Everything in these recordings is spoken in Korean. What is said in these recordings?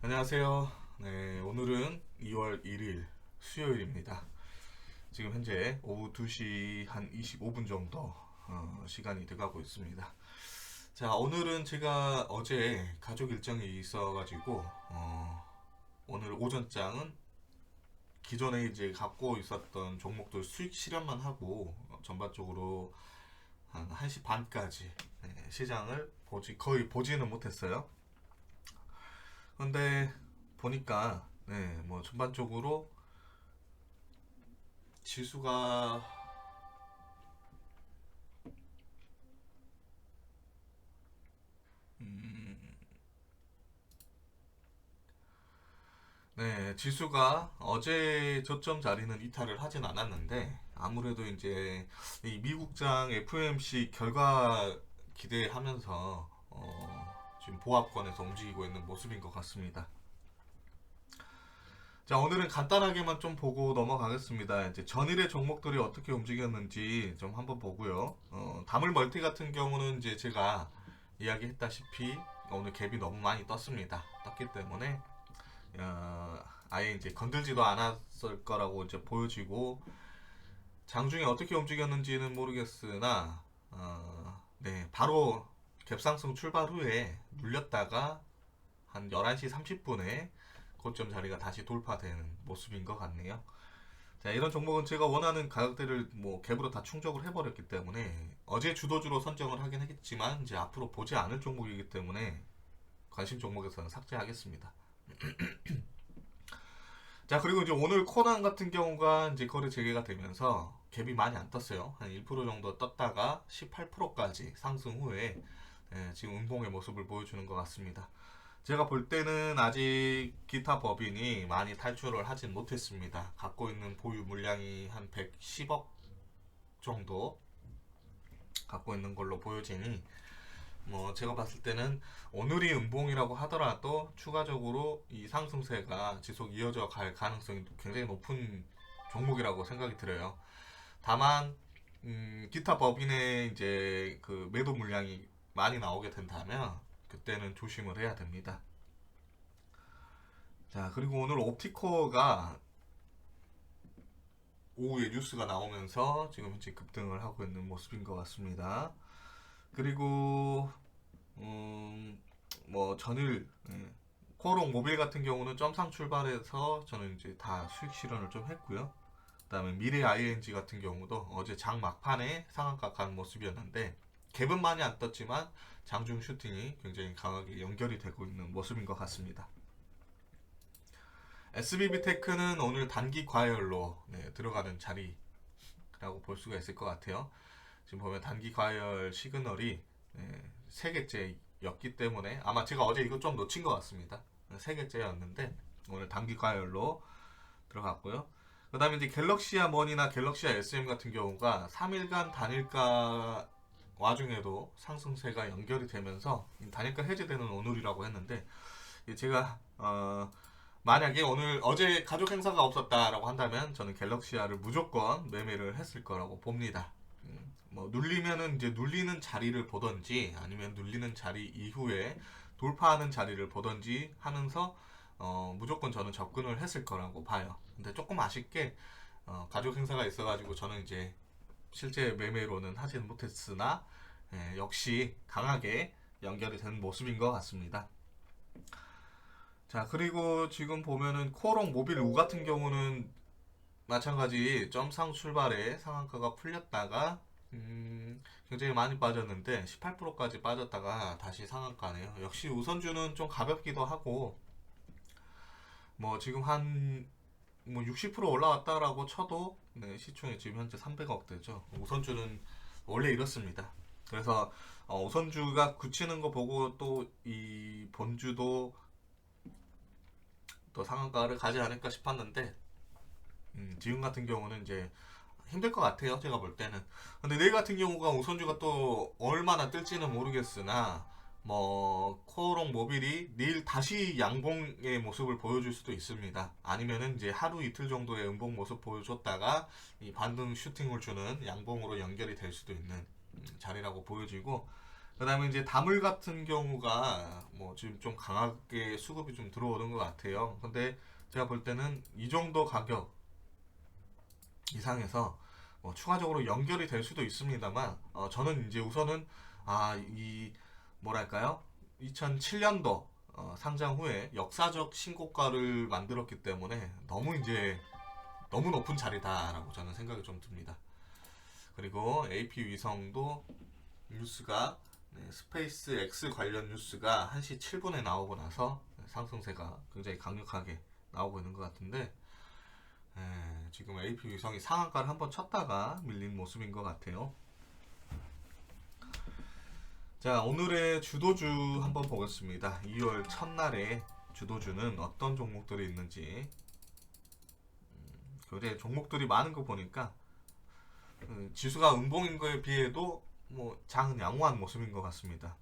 안녕하세요. 네, 오늘은 2월 1일 수요일입니다. 지금 현재 오후 2시 한 25분 정도 시간이 돼가고 있습니다. 자, 오늘은 제가 어제 가족 일정이 있어가지고 오늘 오전장은 기존에 이제 갖고 있었던 종목들 수익 실현만 하고 전반적으로 한 1시 반까지 시장을 거의 보지는 못했어요. 근데 보니까 뭐 전반적으로 지수가 지수가 어제 저점 자리는 이탈을 하진 않았는데 아무래도 이제 이 미국장 FOMC 결과 기대하면서 지금 보합권에서 움직이고 있는 모습인 것 같습니다. 자, 오늘은 간단하게만 좀 보고 넘어가겠습니다. 이제 전일의 종목들이 어떻게 움직였는지 좀 한번 보고요. 다물 멀티 같은 경우는 이제 제가 이야기했다시피 오늘 갭이 너무 많이 떴습니다. 떴기 때문에 아예 이제 건들지도 않았을 거라고 이제 보여지고 장중에 어떻게 움직였는지는 모르겠으나 바로 갭상승 출발 후에 눌렸다가 한 11시 30분에 고점 자리가 다시 돌파되는 모습인 것 같네요. 자, 이런 종목은 제가 원하는 가격대를 뭐 갭으로 다 충족을 해버렸기 때문에 어제 주도주로 선정을 하긴 했지만 이제 앞으로 보지 않을 종목이기 때문에 관심 종목에서는 삭제하겠습니다. 자, 그리고 이제 오늘 코난 같은 경우가 이제 거래 재개가 되면서 갭이 많이 안 떴어요. 한 1% 정도 떴다가 18%까지 상승 후에 지금 음봉의 모습을 보여주는 것 같습니다. 제가 볼 때는 아직 기타 법인이 많이 탈출을 하진 못했습니다. 갖고 있는 보유 물량이 한 110억 정도 갖고 있는 걸로 보여지니 뭐 제가 봤을 때는 오늘이 음봉이라고 하더라도 추가적으로 이 상승세가 지속 이어져 갈 가능성이 굉장히 높은 종목이라고 생각이 들어요. 다만 기타 법인의 이제 그 매도 물량이 많이 나오게 된다면 그때는 조심을 해야 됩니다. 자, 그리고 오늘 옵티코가 오후에 뉴스가 나오면서 지금 현재 급등을 하고 있는 모습인 것 같습니다. 그리고 뭐 전일 코오롱 모빌 같은 경우는 점상 출발해서 저는 이제 다 수익 실현을 좀 했고요. 그다음에 미래 ING 같은 경우도 어제 장 막판에 상한가 간 모습이었는데 갭은 많이 안 떴지만 장중 슈팅이 굉장히 강하게 연결이 되고 있는 모습인 것 같습니다. SBB테크는 오늘 단기 과열로 들어가는 자리라고 볼 수가 있을 것 같아요. 지금 보면 단기 과열 시그널이 3개째였기 때문에 아마 제가 어제 이거 좀 놓친 것 같습니다. 3개째였는데 오늘 단기 과열로 들어갔고요. 그 다음에 이제 갤럭시아 머니나 갤럭시아 SM 같은 경우가 3일간 단일가 와중에도 상승세가 연결이 되면서 단일가 해제되는 오늘이라고 했는데 제가 만약에 오늘 어제 가족 행사가 없었다라고 한다면 저는 갤럭시아를 무조건 매매를 했을 거라고 봅니다. 뭐 눌리면은 이제 눌리는 자리를 보던지 아니면 눌리는 자리 이후에 돌파하는 자리를 보던지 하면서 무조건 저는 접근을 했을 거라고 봐요. 근데 조금 아쉽게 가족 행사가 있어가지고 저는 이제 실제 매매로는 하지는 못했으나 역시 강하게 연결이 된 모습인 것 같습니다. 자, 그리고 지금 보면은 코오롱 모빌 U 같은 경우는 마찬가지 점상 출발에 상한가가 풀렸다가 굉장히 많이 빠졌는데 18%까지 빠졌다가 다시 상한가네요. 역시 우선주는 좀 가볍기도 하고 뭐 지금 한 뭐 60% 올라왔다라고 쳐도 시총이 지금 현재 300억대죠. 우선주는 원래 이렇습니다. 그래서 우선주가 굳히는 거 보고 또 이 본주도 또 상한가를 가지 않을까 싶었는데 지금 같은 경우는 이제 힘들 것 같아요. 제가 볼 때는. 근데 내일 같은 경우가 우선주가 또 얼마나 뜰지는 모르겠으나 뭐 코오롱 모빌이 내일 다시 양봉의 모습을 보여줄 수도 있습니다. 아니면은 이제 하루 이틀 정도의 음봉 모습 보여줬다가 이 반등 슈팅을 주는 양봉으로 연결이 될 수도 있는 자리라고 보여지고 그다음에 이제 다물 같은 경우가 뭐 지금 좀 강하게 수급이 좀 들어오는 것 같아요. 근데 제가 볼 때는 이 정도 가격 이상에서 뭐 추가적으로 연결이 될 수도 있습니다만, 저는 이제 우선은 이 뭐랄까요? 2007년도 상장 후에 역사적 신고가를 만들었기 때문에 너무 높은 자리다라고 저는 생각이 좀 듭니다. 그리고 AP 위성도 뉴스가 스페이스 X 관련 뉴스가 1시 7분에 나오고 나서 상승세가 굉장히 강력하게 나오고 있는 것 같은데, 지금 AP 위성이 상한가를 한번 쳤다가 밀린 모습인 것 같아요. 자, 오늘의 주도주 한번 보겠습니다. 2월 첫날에 주도주는 어떤 종목들이 있는지. 굉장히 종목들이 많은 거 보니까 지수가 음봉인 거에 비해도 뭐 장은 양호한 모습인 것 같습니다.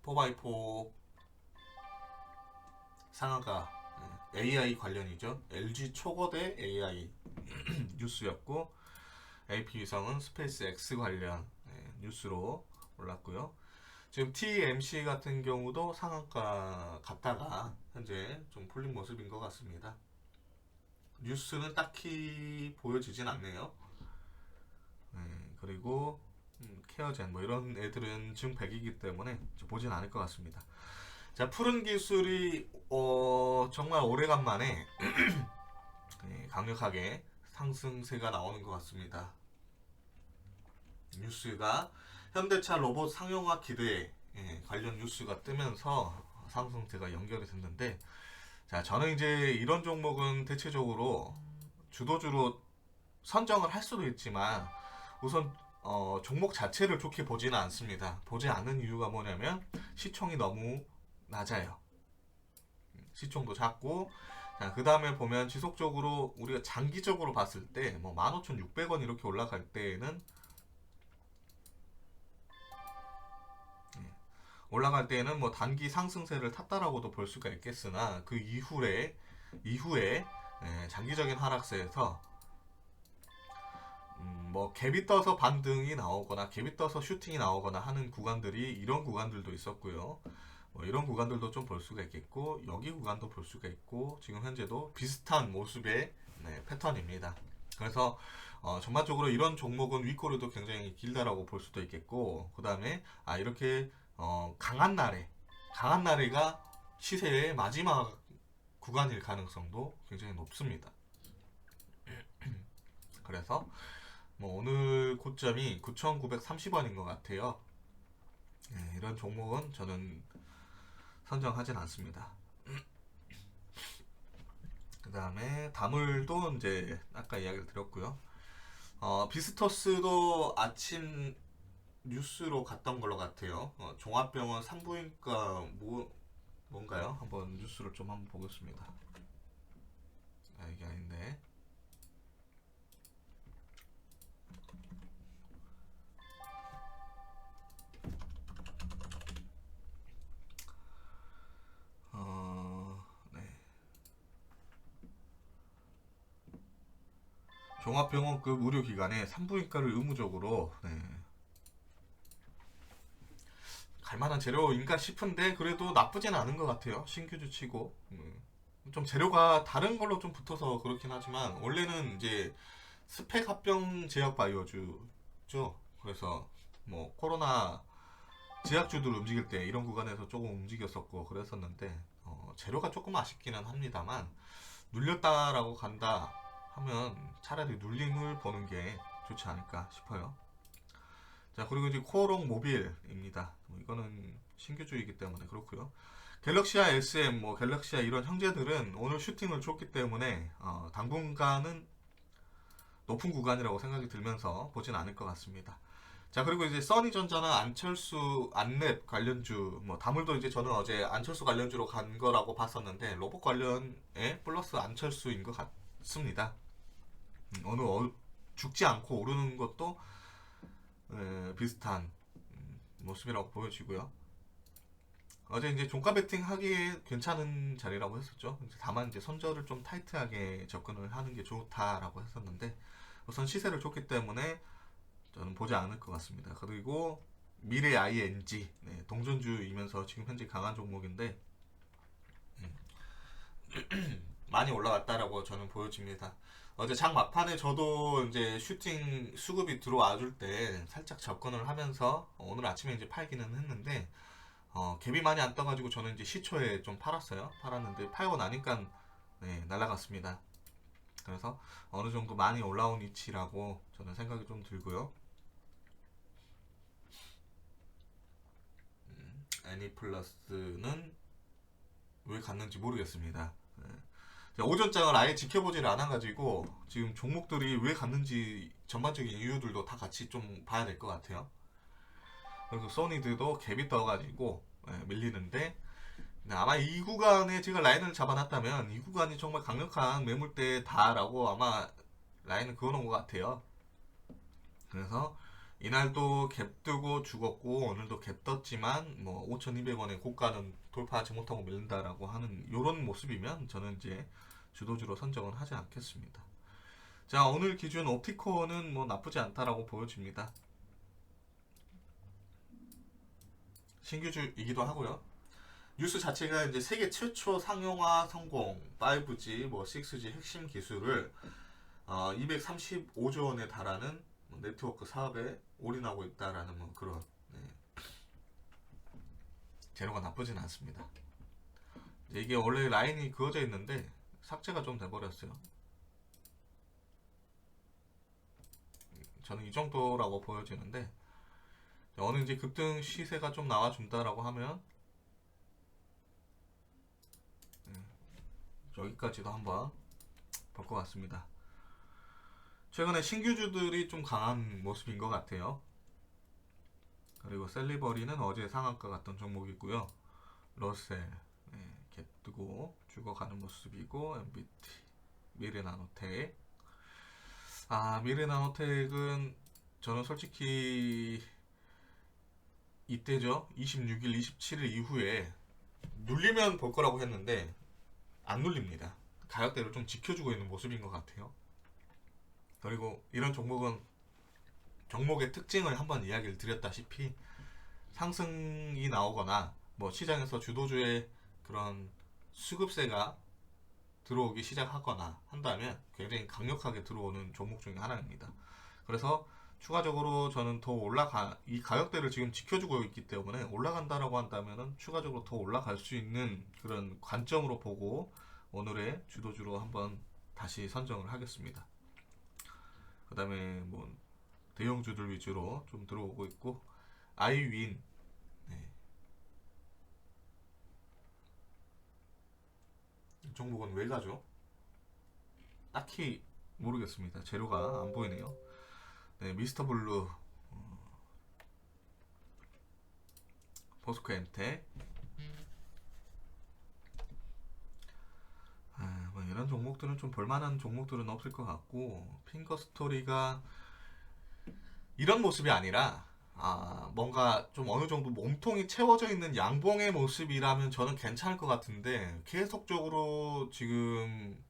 4x4 상한가 AI 관련이죠. LG 초거대 AI 뉴스였고, AP위성은 스페이스 X 관련 뉴스로 올랐고요. 지금 TMC 같은 경우도 상한가 갔다가 현재 좀 풀린 모습인 것 같습니다. 뉴스는 딱히 보여지진 않네요. 그리고 케어젠 뭐 이런 애들은 지금 100이기 때문에 보진 않을 것 같습니다. 자, 푸른 기술이 정말 오래간만에 강력하게 상승세가 나오는 것 같습니다. 뉴스가 현대차 로봇 상용화 기대 관련 뉴스가 뜨면서 상승세가 연결이 됐는데, 자, 저는 이제 이런 종목은 대체적으로 주도주로 선정을 할 수도 있지만 우선 종목 자체를 좋게 보지는 않습니다. 보지 않는 이유가 뭐냐면 시총이 너무 낮아요. 시총도 작고, 그 다음에 보면 지속적으로 우리가 장기적으로 봤을 때 뭐 15,600원 이렇게 올라갈 때에는 뭐 단기 상승세를 탔다라고도 볼 수가 있겠으나, 그 이후에 장기적인 하락세에서 뭐 갭이 떠서 반등이 나오거나 갭이 떠서 슈팅이 나오거나 하는 구간들이, 이런 구간들도 있었고요. 뭐 이런 구간들도 좀 볼 수가 있겠고, 여기 구간도 볼 수가 있고, 지금 현재도 비슷한 모습의 패턴입니다. 그래서 전반적으로 이런 종목은 윗꼬리도 굉장히 길다라고 볼 수도 있겠고, 그 다음에 이렇게 강한 날에가 시세의 마지막 구간일 가능성도 굉장히 높습니다. 그래서 뭐 오늘 고점이 9,930원인 것 같아요. 이런 종목은 저는 선정하진 않습니다. 그 다음에 다물도 이제 아까 이야기를 드렸고요. 비스토스도 아침 뉴스로 갔던 걸로 같아요. 종합병원 산부인과 뭔가요? 한번 뉴스를 좀 한번 보겠습니다. 이게 아닌데. 네. 종합병원급 의료기관에 산부인과를 의무적으로 갈만한 재료인가 싶은데, 그래도 나쁘진 않은 것 같아요. 신규주 치고 좀 재료가 다른 걸로 좀 붙어서 그렇긴 하지만, 원래는 이제 스펙 합병 제약 바이오주죠. 그래서 뭐 코로나 제약주들 움직일 때 이런 구간에서 조금 움직였었고 그랬었는데, 재료가 조금 아쉽기는 합니다만, 눌렸다라고 간다 하면 차라리 눌림을 보는 게 좋지 않을까 싶어요. 자, 그리고 이제 코오롱 모빌입니다. 이거는 신규주이기 때문에 그렇고요. 갤럭시아 SM, 뭐 갤럭시아 이런 형제들은 오늘 슈팅을 줬기 때문에 당분간은 높은 구간이라고 생각이 들면서 보진 않을 것 같습니다. 자, 그리고 이제 써니전자나 안철수 안랩 관련주, 뭐 다물도 이제 저는 어제 안철수 관련주로 간 거라고 봤었는데, 로봇 관련에 플러스 안철수인 것 같습니다. 오늘 죽지 않고 오르는 것도 비슷한 모습이라고 보여지고요. 어제 이제 종가 베팅 하기에 괜찮은 자리라고 했었죠. 다만 이제 손절을 좀 타이트하게 접근을 하는 게 좋다라고 했었는데, 우선 시세를 줬기 때문에 저는 보지 않을 것 같습니다. 그리고 미래 ING 동전주이면서 지금 현재 강한 종목인데 많이 올라왔다라고 저는 보여집니다. 어제 장 막판에 저도 이제 슈팅 수급이 들어와 줄 때 살짝 접근을 하면서 오늘 아침에 이제 팔기는 했는데 갭이 많이 안 떠가지고 저는 이제 시초에 좀 팔았어요. 팔았는데 팔고 나니까 날라갔습니다. 그래서 어느 정도 많이 올라온 위치라고 저는 생각이 좀 들고요. 애니플러스는 왜 갔는지 모르겠습니다. 오전장을 아예 지켜보질 않아가지고 지금 종목들이 왜 갔는지 전반적인 이유들도 다 같이 좀 봐야 될 것 같아요. 그리고 소니드도 갭이 떠가지고 밀리는데 아마 이 구간에 제가 라인을 잡아놨다면 이 구간이 정말 강력한 매물대다라고 아마 라인을 그어놓은 것 같아요. 그래서 이날도 갭 뜨고 죽었고 오늘도 갭 떴지만 뭐 5,200원의 고가는 돌파하지 못하고 밀린다라고 하는 이런 모습이면 저는 이제 주도주로 선정은 하지 않겠습니다. 자, 오늘 기준 옵티코는 뭐 나쁘지 않다라고 보여집니다. 신규주이기도 하고요. 뉴스 자체가 이제 세계 최초 상용화 성공 5G, 뭐 6G 핵심 기술을 235조 원에 달하는 네트워크 사업에 올인하고 있다라는 뭐 그런 재료가 나쁘진 않습니다. 이게 원래 라인이 그어져 있는데 삭제가 좀 돼버렸어요. 저는 이 정도라고 보여지는데 어느 이제 급등 시세가 좀 나와준다라고 하면 여기까지도 한번 볼 것 같습니다. 최근에 신규주들이 좀 강한 모습인 것 같아요. 그리고 셀리버리는 어제 상한가 같던 종목이고요. 러셀 갭 뜨고 죽어가는 모습이고 MBT 미래나노텍 미래나노텍은 저는 솔직히 이때죠. 26일, 27일 이후에 눌리면 볼 거라고 했는데 안 눌립니다. 가격대를 좀 지켜주고 있는 모습인 것 같아요. 그리고 이런 종목의 특징을 한번 이야기를 드렸다시피 상승이 나오거나 뭐 시장에서 주도주의 그런 수급세가 들어오기 시작하거나 한다면 굉장히 강력하게 들어오는 종목 중에 하나입니다. 그래서 추가적으로 저는 이 가격대를 지금 지켜주고 있기 때문에 올라간다라고 한다면은 추가적으로 더 올라갈 수 있는 그런 관점으로 보고 오늘의 주도주로 한번 다시 선정을 하겠습니다. 그 다음에 뭐 대형주들 위주로 좀 들어오고 있고 아이윈 이 종목은 왜 가죠? 딱히 모르겠습니다. 재료가 안 보이네요. 미스터블루 포스코 엠텍 뭐 이런 종목들은 좀 볼만한 종목들은 없을 것 같고 핑거스토리가 이런 모습이 아니라 뭔가 좀 어느 정도 몸통이 채워져 있는 양봉의 모습이라면 저는 괜찮을 것 같은데 계속적으로 지금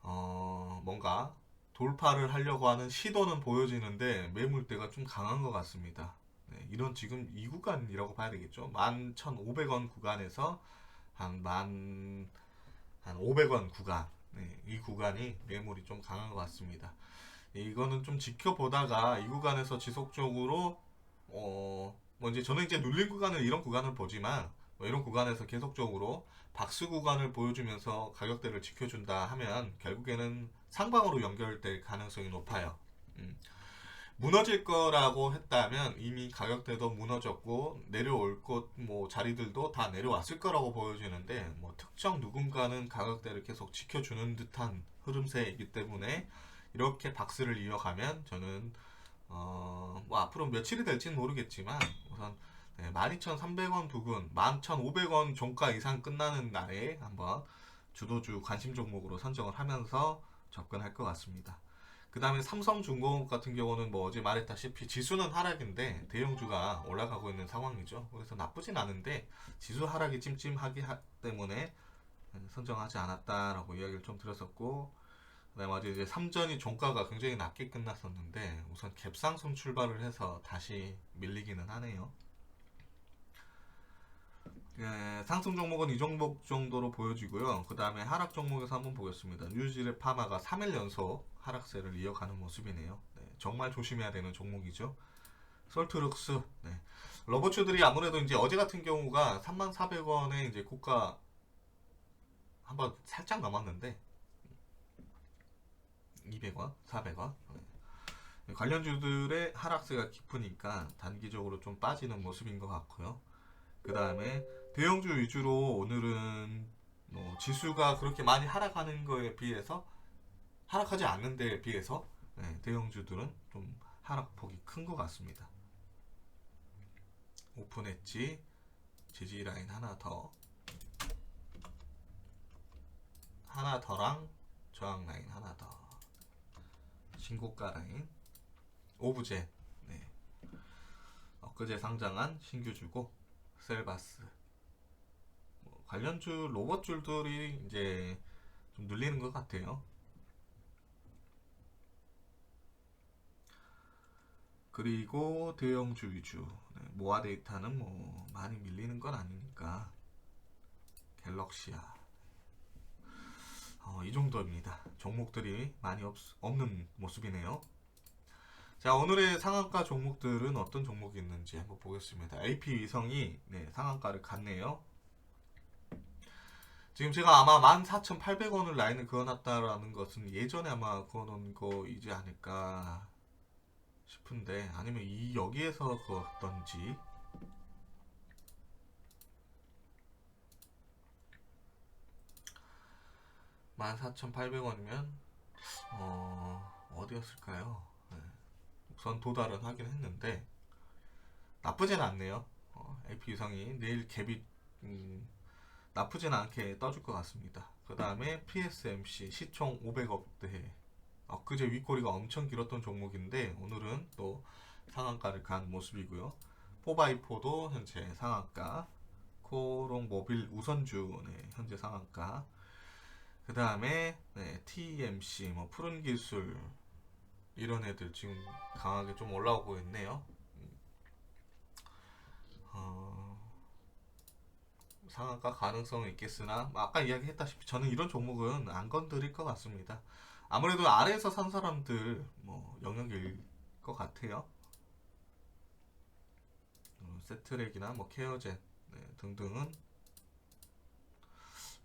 뭔가 돌파를 하려고 하는 시도는 보여지는데 매물대가 좀 강한 것 같습니다. 이런 지금 이 구간이라고 봐야 되겠죠. 11,500원 구간에서 한 500원 구간 이 구간이 매물이 좀 강한 것 같습니다. 이거는 좀 지켜보다가 이 구간에서 지속적으로 뭐 이제 저는 이제 눌린 구간을 이런 구간을 보지만 뭐 이런 구간에서 계속적으로 박스 구간을 보여주면서 가격대를 지켜준다 하면 결국에는 상방으로 연결될 가능성이 높아요. 무너질 거라고 했다면 이미 가격대도 무너졌고 내려올 곳 뭐 자리들도 다 내려왔을 거라고 보여지는데 뭐 특정 누군가는 가격대를 계속 지켜주는 듯한 흐름세이기 때문에 이렇게 박스를 이어가면 저는 뭐 앞으로 며칠이 될지는 모르겠지만 우선 12,300원 부근 11,500원 종가 이상 끝나는 날에 한번 주도주 관심 종목으로 선정을 하면서 접근할 것 같습니다. 그 다음에 삼성중공업 같은 경우는 뭐 어제 말했다시피 지수는 하락인데 대형주가 올라가고 있는 상황이죠. 그래서 나쁘진 않은데 지수 하락이 찜찜하기 때문에 선정하지 않았다라고 이야기를 좀 드렸었고 그다음에 어제 이제 3전이 종가가 굉장히 낮게 끝났었는데 우선 갭상승 출발을 해서 다시 밀리기는 하네요. 예, 상승 종목은 이 종목 정도로 보여지고요. 그 다음에 하락 종목에서 한번 보겠습니다. 뉴질의 파마가 3일 연속 하락세를 이어가는 모습이네요. 네, 정말 조심해야 되는 종목이죠. 솔트룩스. 네. 러버츠들이 아무래도 이제 어제 같은 경우가 34,000원에 이제 고가 한번 살짝 넘었는데 200원, 400원. 네. 관련주들의 하락세가 깊으니까 단기적으로 좀 빠지는 모습인 것 같고요. 그 다음에 대형주 위주로 오늘은 뭐 지수가 그렇게 많이 하락하는 거에 비해서 하락하지 않는 데에 비해서 네, 대형주들은 좀 하락폭이 큰 것 같습니다. 오픈 엣지 지지 라인 하나 더랑 저항 라인 하나 더, 신고가 라인, 오브제, 네. 엊그제 상장한 신규주고 셀바스, 뭐 관련주 로봇줄들이 이제 좀 눌리는 것 같아요. 그리고 대형주 위주, 네, 모아 데이터는 뭐 많이 밀리는 건 아니니까 갤럭시아, 이 정도입니다. 종목들이 많이 없는 모습이네요. 자, 오늘의 상한가 종목들은 어떤 종목이 있는지 한번 보겠습니다. AP 위성이 네, 상한가를 갔네요. 지금 제가 아마 14,800원을 라인을 그어놨다라는 것은 예전에 아마 그어놓은 거이지 않을까 싶은데, 아니면 이 여기에서 그었던지. 만 4,800원이면 어디였을까요? 네. 우선 도달은 하긴 했는데 나쁘진 않네요. AP 위성이 내일 갭이 나쁘진 않게 떠줄 것 같습니다. 그 다음에 PSMC 시총 500억대, 엊그제 윗꼬리가 엄청 길었던 종목인데 오늘은 또 상한가를 간 모습이고요. 4x4도 현재 상한가, 코롱모빌 우선주 네, 현재 상한가, 그 다음에 네, TMC 뭐 푸른기술 이런 애들 지금 강하게 좀 올라오고 있네요. 상한가 가능성은 있겠으나 아까 이야기했다시피 저는 이런 종목은 안 건드릴 것 같습니다. 아무래도 아래에서 산 사람들 뭐 영역일 것 같아요. 세트랙이나 뭐 케어젠 네, 등등은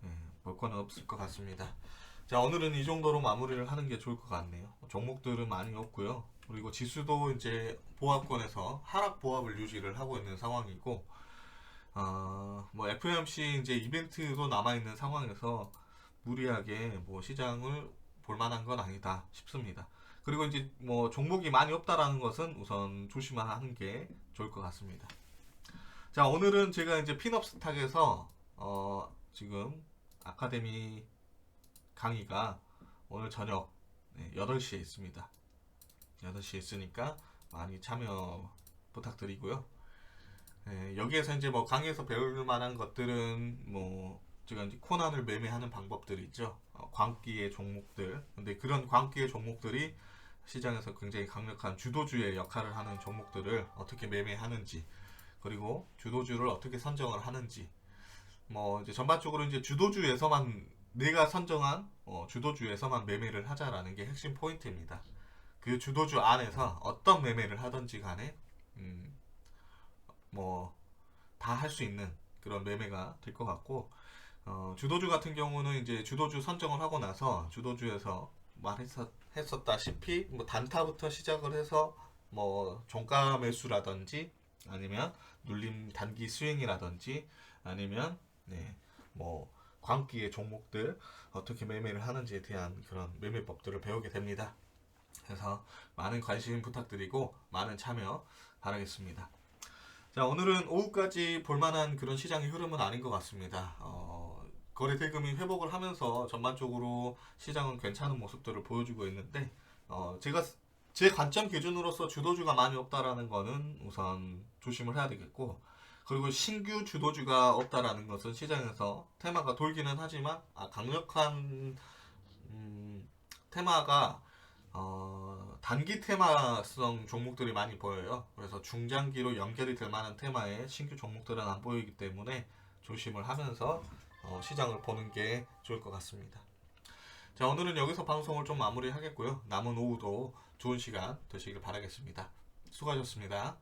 네, 볼 거는 없을 것 같습니다. 자, 오늘은 이 정도로 마무리를 하는 게 좋을 것 같네요. 종목들은 많이 없고요. 그리고 지수도 이제 보합권에서 하락 보합을 유지를 하고 있는 상황이고, 뭐 FOMC 이제 이벤트도 남아 있는 상황에서 무리하게 뭐 시장을 볼 만한 건 아니다 싶습니다. 그리고 이제 뭐 종목이 많이 없다라는 것은 우선 조심하는 게 좋을 것 같습니다. 자, 오늘은 제가 이제 핀업 스탁에서 지금 아카데미 강의가 오늘 저녁 8시에 있습니다. 8시에 있으니까 많이 참여 부탁드리고요. 여기에서 이제 뭐 강의에서 배울 만한 것들은 뭐 제가 이제 코난을 매매하는 방법들이 있죠. 광기의 종목들. 근데 그런 광기의 종목들이 시장에서 굉장히 강력한 주도주의 역할을 하는 종목들을 어떻게 매매하는지, 그리고 주도주를 어떻게 선정을 하는지, 뭐 이제 전반적으로 이제 주도주에서만 내가 선정한 주도주에서만 매매를 하자라는 게 핵심 포인트입니다. 그 주도주 안에서 어떤 매매를 하든지 간에 뭐 다 할 수 있는 그런 매매가 될 것 같고, 주도주 같은 경우는 이제 주도주 선정을 하고 나서 주도주에서 말했었다시피 뭐 단타부터 시작을 해서 뭐 종가 매수라든지 아니면 눌림 단기 스윙이라든지 아니면 네, 뭐 광기의 종목들 어떻게 매매를 하는지에 대한 그런 매매법들을 배우게 됩니다. 그래서 많은 관심 부탁드리고 많은 참여 바라겠습니다. 자, 오늘은 오후까지 볼만한 그런 시장의 흐름은 아닌 것 같습니다. 거래 대금이 회복을 하면서 전반적으로 시장은 괜찮은 모습들을 보여주고 있는데, 제가 제 관점 기준으로서 주도주가 많이 없다라는 거는 우선 조심을 해야 되겠고, 그리고 신규 주도주가 없다라는 것은 시장에서 테마가 돌기는 하지만 강력한 테마가 단기 테마성 종목들이 많이 보여요. 그래서 중장기로 연결이 될 만한 테마의 신규 종목들은 안 보이기 때문에 조심을 하면서 시장을 보는 게 좋을 것 같습니다. 자, 오늘은 여기서 방송을 좀 마무리하겠고요. 남은 오후도 좋은 시간 되시길 바라겠습니다. 수고하셨습니다.